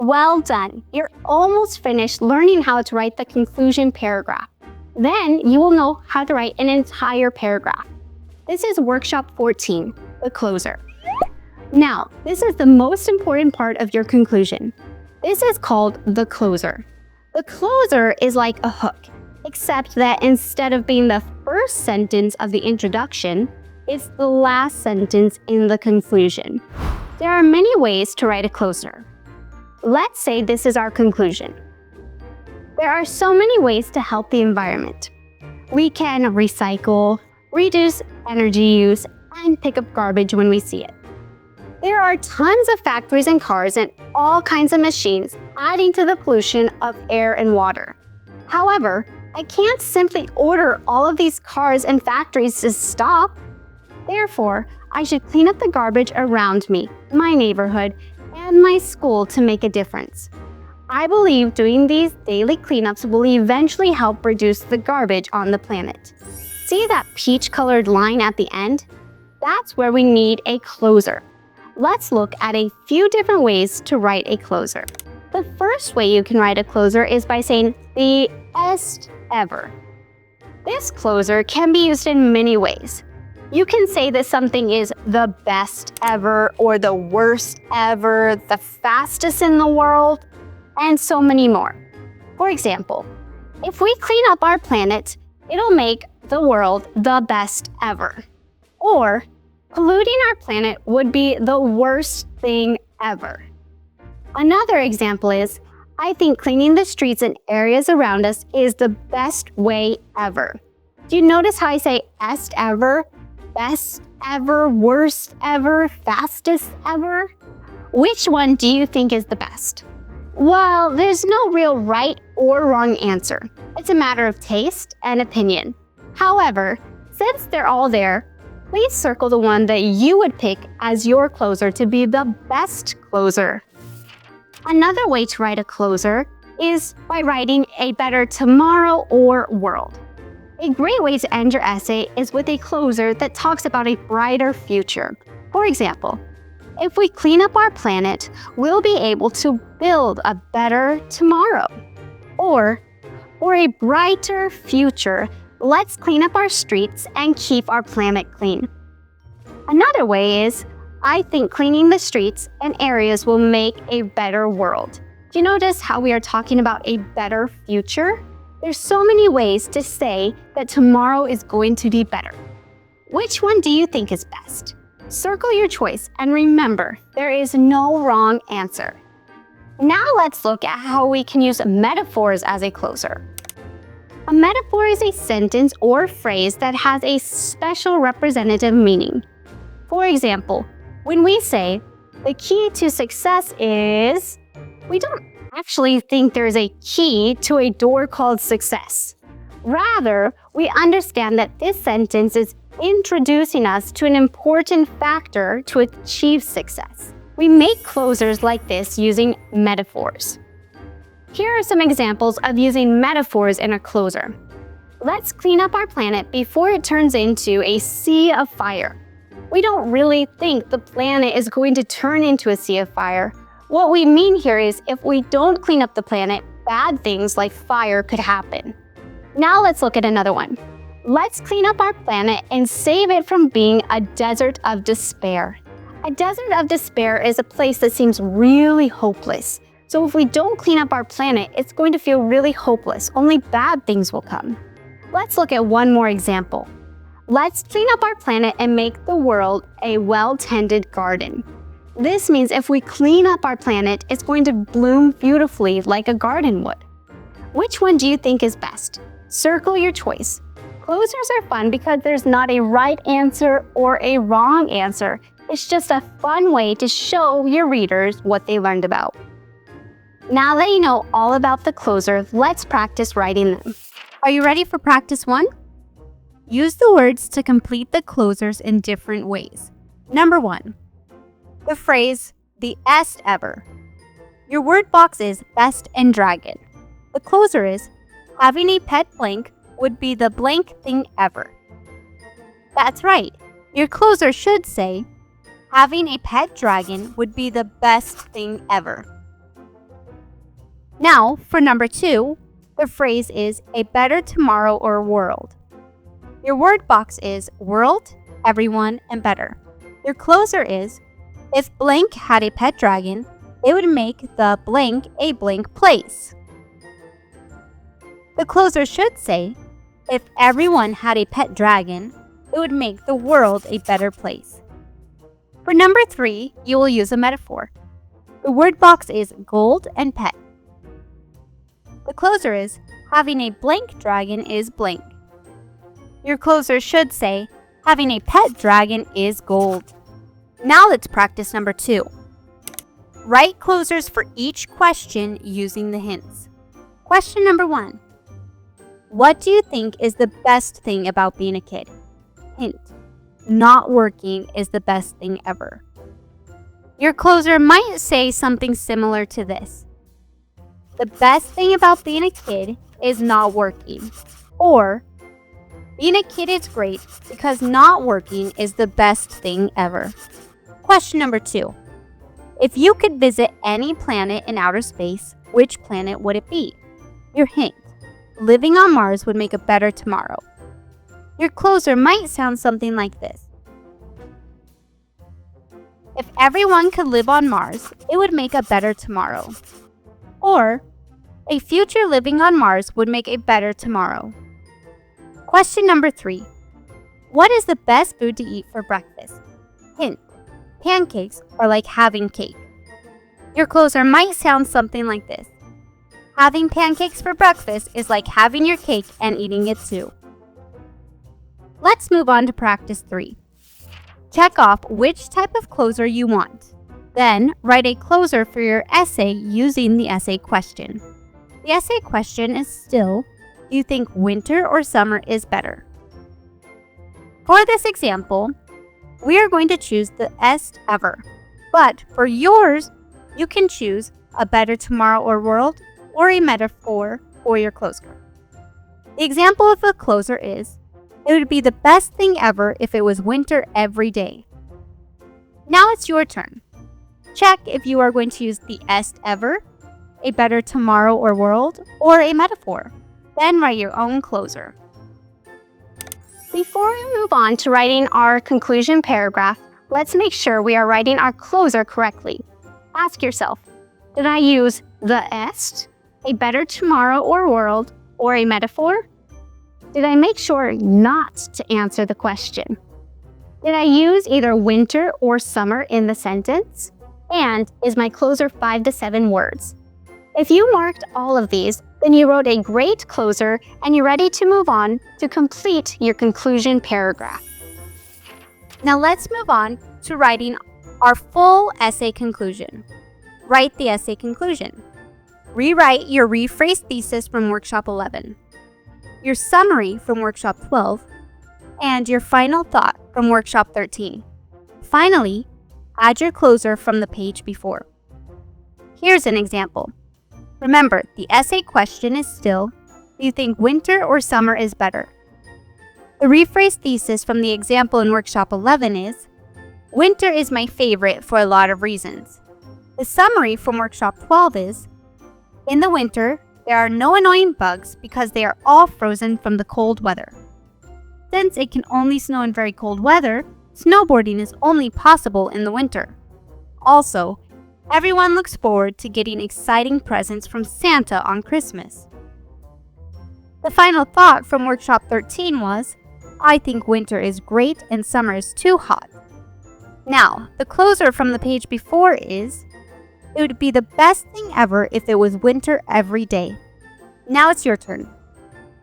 Well done! You're almost finished learning how to write the conclusion paragraph. Then you will know how to write an entire paragraph. This is workshop 14, the closer. Now, this is the most important part of your conclusion. This is called the closer. The closer is like a hook, except that instead of being the first sentence of the introduction, it's the last sentence in the conclusion. There are many ways to write a closer. Let's say this is our conclusion. There are so many ways to help the environment. We can recycle, reduce energy use, and pick up garbage when we see it. There are tons of factories and cars and all kinds of machines adding to the pollution of air and water. However, I can't simply order all of these cars and factories to stop. Therefore, I should clean up the garbage around me, my neighborhood, and my school to make a difference. I believe doing these daily cleanups will eventually help reduce the garbage on the planet. See that peach-colored line at the end? That's where we need a closer. Let's look at a few different ways to write a closer. The first way you can write a closer is by saying the best ever. This closer can be used in many ways. You can say that something is the best ever or the worst ever, the fastest in the world, and so many more. For example, if we clean up our planet, it'll make the world the best ever. Or, polluting our planet would be the worst thing ever. Another example is, I think cleaning the streets and areas around us is the best way ever. Do you notice how I say est ever, best ever, worst ever, fastest ever? Which one do you think is the best? Well, there's no real right or wrong answer. It's a matter of taste and opinion. However, since they're all there, please circle the one that you would pick as your closer to be the best closer. Another way to write a closer is by writing a better tomorrow or world. A great way to end your essay is with a closer that talks about a brighter future. For example, if we clean up our planet, we'll be able to build a better tomorrow. Or, for a brighter future, let's clean up our streets and keep our planet clean. Another way is, I think cleaning the streets and areas will make a better world. Do you notice how we are talking about a better future? There's so many ways to say that tomorrow is going to be better. Which one do you think is best? Circle your choice and remember, there is no wrong answer. Now let's look at how we can use metaphors as a closer. A metaphor is a sentence or phrase that has a special representative meaning. For example, when we say, the key to success is, we don't actually think there's a key to a door called success. Rather, we understand that this sentence is introducing us to an important factor to achieve success. We make closers like this using metaphors. Here are some examples of using metaphors in a closer. Let's clean up our planet before it turns into a sea of fire. We don't really think the planet is going to turn into a sea of fire. What we mean here is if we don't clean up the planet, bad things like fire could happen. Now let's look at another one. Let's clean up our planet and save it from being a desert of despair. A desert of despair is a place that seems really hopeless. So if we don't clean up our planet, it's going to feel really hopeless. Only bad things will come. Let's look at one more example. Let's clean up our planet and make the world a well-tended garden. This means if we clean up our planet, it's going to bloom beautifully like a garden would. Which one do you think is best? Circle your choice. Closers are fun because there's not a right answer or a wrong answer. It's just a fun way to show your readers what they learned about. Now that you know all about the closer, let's practice writing them. Are you ready for practice 1? Use the words to complete the closers in different ways. Number 1, the phrase, the est ever. Your word box is best and dragon. The closer is, having a pet blank would be the blank thing ever. That's right. Your closer should say, having a pet dragon would be the best thing ever. Now, for number 2, the phrase is a better tomorrow or world. Your word box is world, everyone, and better. Your closer is, if blank had a pet dragon, it would make the blank a blank place. The closer should say, if everyone had a pet dragon, it would make the world a better place. For number 3, you will use a metaphor. The word box is gold and pet. The closer is, having a blank dragon is blank. Your closer should say, having a pet dragon is gold. Now let's practice number 2. Write closers for each question using the hints. Question number 1. What do you think is the best thing about being a kid? Hint. Not working is the best thing ever. Your closer might say something similar to this. The best thing about being a kid is not working. Or, being a kid is great because not working is the best thing ever. Question number 2. If you could visit any planet in outer space, which planet would it be? Your hint. Living on Mars would make a better tomorrow. Your closer might sound something like this. If everyone could live on Mars, it would make a better tomorrow. Or, a future living on Mars would make a better tomorrow. Question number 3. What is the best food to eat for breakfast? Hint. Pancakes are like having cake. Your closer might sound something like this. Having pancakes for breakfast is like having your cake and eating it too. Let's move on to practice 3. Check off which type of closer you want. Then, write a closer for your essay using the essay question. The essay question is still, do you think winter or summer is better? For this example, we are going to choose the est ever. But for yours, you can choose a better tomorrow or world or a metaphor for your closer. The example of a closer is, it would be the best thing ever if it was winter every day. Now it's your turn. Check if you are going to use the est ever, a better tomorrow or world, or a metaphor. Then write your own closer. Before we move on to writing our conclusion paragraph, let's make sure we are writing our closer correctly. Ask yourself, did I use the est, a better tomorrow or world, or a metaphor? Did I make sure not to answer the question? Did I use either winter or summer in the sentence? And is my closer 5 to 7 words? If you marked all of these, then you wrote a great closer and you're ready to move on to complete your conclusion paragraph. Now let's move on to writing our full essay conclusion. Write the essay conclusion. Rewrite your rephrased thesis from Workshop 11, your summary from Workshop 12, and your final thought from Workshop 13. Finally, add your closer from the page before. Here's an example. Remember, the essay question is still, do you think winter or summer is better? The rephrased thesis from the example in Workshop 11 is, winter is my favorite for a lot of reasons. The summary from Workshop 12 is, in the winter, there are no annoying bugs because they are all frozen from the cold weather. Since it can only snow in very cold weather, snowboarding is only possible in the winter. Also, everyone looks forward to getting exciting presents from Santa on Christmas. The final thought from Workshop 13 was, I think winter is great and summer is too hot. Now, the closer from the page before is, it would be the best thing ever if it was winter every day. Now it's your turn.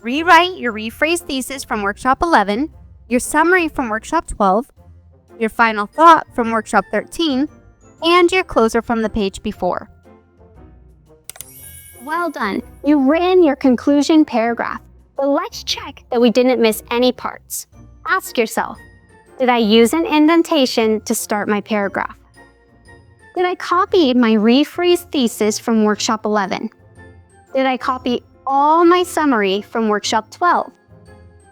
Rewrite your rephrased thesis from Workshop 11, your summary from Workshop 12, your final thought from Workshop 13, and your closer from the page before. Well done. You've written your conclusion paragraph, but let's check that we didn't miss any parts. Ask yourself, did I use an indentation to start my paragraph? Did I copy my rephrased thesis from Workshop 11? Did I copy all my summary from Workshop 12?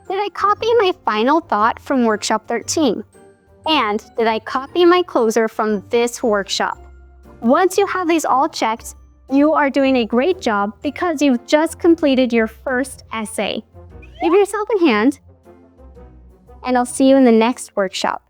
Did I copy my final thought from Workshop 13? And did I copy my closer from this workshop? Once you have these all checked, You are doing a great job because you've just completed your first essay. Give yourself a hand, and I'll see you in the next workshop.